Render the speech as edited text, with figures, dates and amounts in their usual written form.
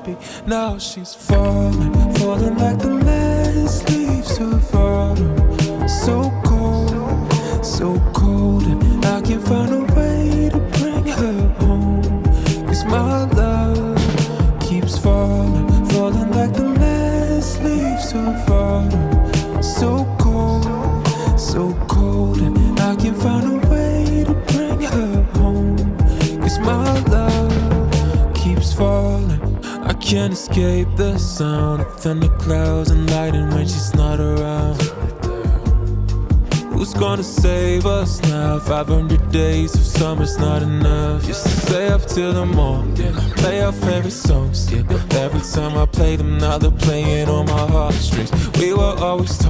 be. Now she's falling, falling like the last leaves of autumn. So cold, and I can't find a way to bring her home. 'Cause my love keeps falling, falling like the last leaves of autumn. So cold, and I can't find a way to bring her home. 'Cause my love keeps falling. I can't escape the sound of thunderclouds and lightning when she's not around. Who's gonna save us now? 500 days of summer's not enough. Used to stay up till the morning, play our favorite songs, yeah. Every time I play them, now they're playing on my heartstrings. We were always